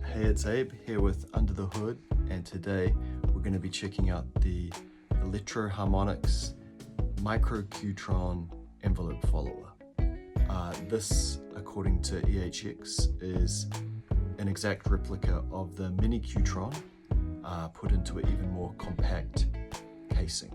Hey, it's Abe here with Under the Hood, and today we're going to be checking out the Electro-Harmonix Micro Q-Tron envelope follower. This, according to EHX, is an exact replica of the mini Q-Tron put into an even more compact casing.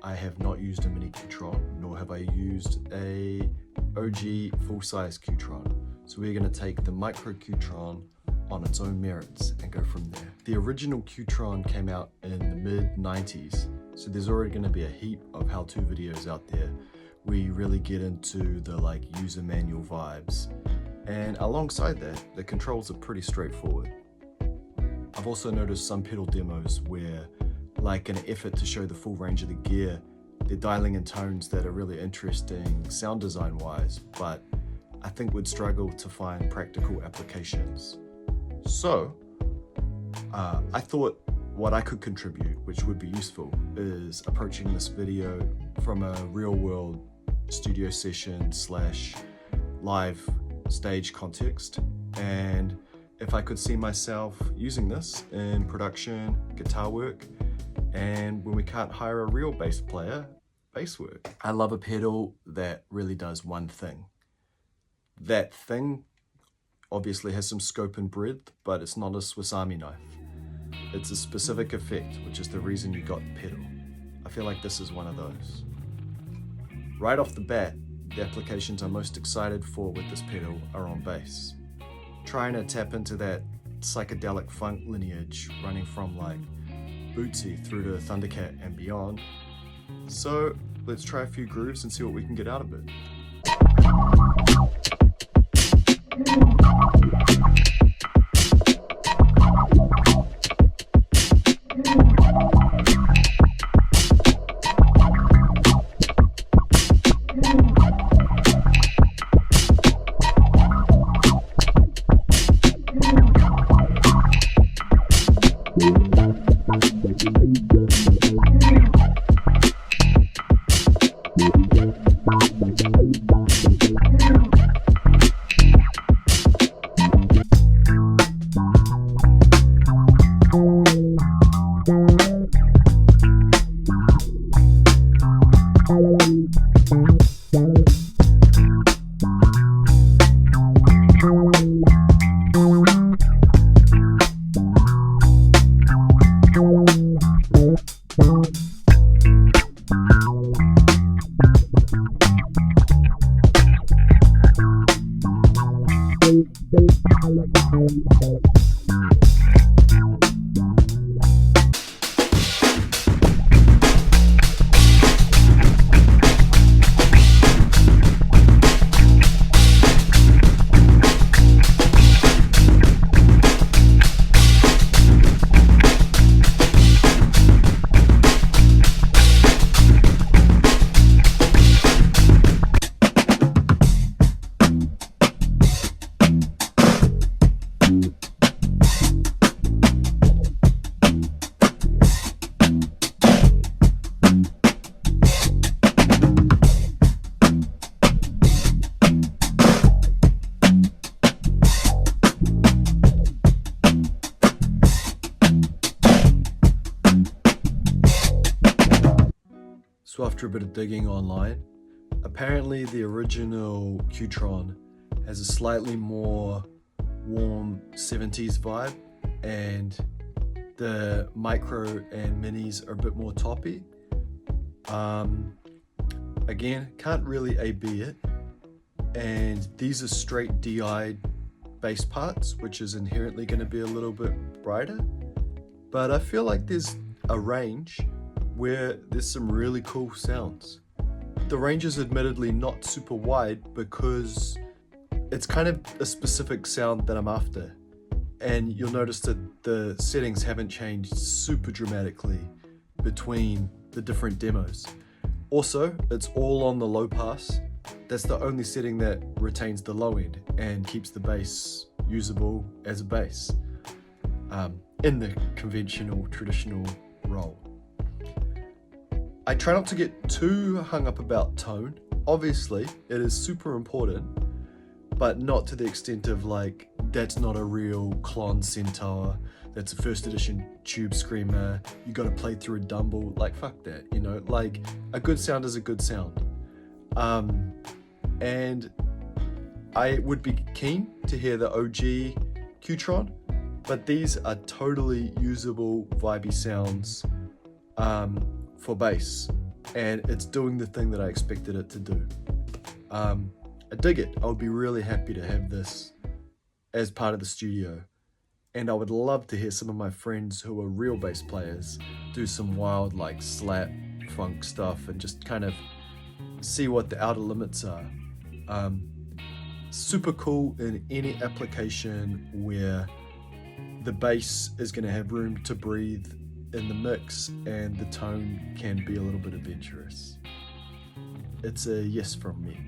I have not used a mini Q-Tron, nor have I used a OG full-size Q-Tron. So we're going to take the Micro Q-Tron on its own merits and go from there. The original Q-Tron came out in the mid-90s, so there's already going to be a heap of how-to videos out there. We really get into the user manual vibes, and alongside that, the controls are pretty straightforward. I've also noticed some pedal demos where, in an effort to show the full range of the gear, they're dialing in tones that are really interesting sound design wise, but I think would struggle to find practical applications. So I thought what I could contribute, which would be useful, is approaching this video from a real world studio session / live stage context, and if I could see myself using this in production, guitar work, and when we can't hire a real bass player, bass work. I love a pedal that really does one thing. That thing obviously has some scope and breadth, but it's not a Swiss Army knife. It's a specific effect, which is the reason you got the pedal. I feel like this is one of those. Right off the bat, the applications I'm most excited for with this pedal are on bass. Trying to tap into that psychedelic funk lineage running from Bootsy through to Thundercat and beyond. So let's try a few grooves and see what we can get out of it. So after a bit of digging online, apparently the original Q-Tron has a slightly more warm 70s vibe, and the Micro and Minis are a bit more toppy. Again, can't really A/B it, and these are straight DI bass parts, which is inherently going to be a little bit brighter, but I feel like there's a range where there's some really cool sounds. The range is admittedly not super wide because it's kind of a specific sound that I'm after, and you'll notice that the settings haven't changed super dramatically between the different demos. Also, it's all on the low pass. That's the only setting that retains the low end and keeps the bass usable as a bass in the conventional, traditional role. I try not to get too hung up about tone. Obviously, it is super important, but not to the extent of like, that's not a real Klon Centaur, that's a first edition Tube Screamer, you gotta play through a Dumble, like fuck that, you know, like a good sound is a good sound. And I would be keen to hear the OG Q-Tron, but these are totally usable, vibey sounds for bass, and it's doing the thing that I expected it to do. I dig it. I would be really happy to have this as part of the studio, and I would love to hear some of my friends who are real bass players do some wild like slap funk stuff and just kind of see what the outer limits are. Super cool in any application where the bass is going to have room to breathe in the mix and the tone can be a little bit adventurous. It's a yes from me.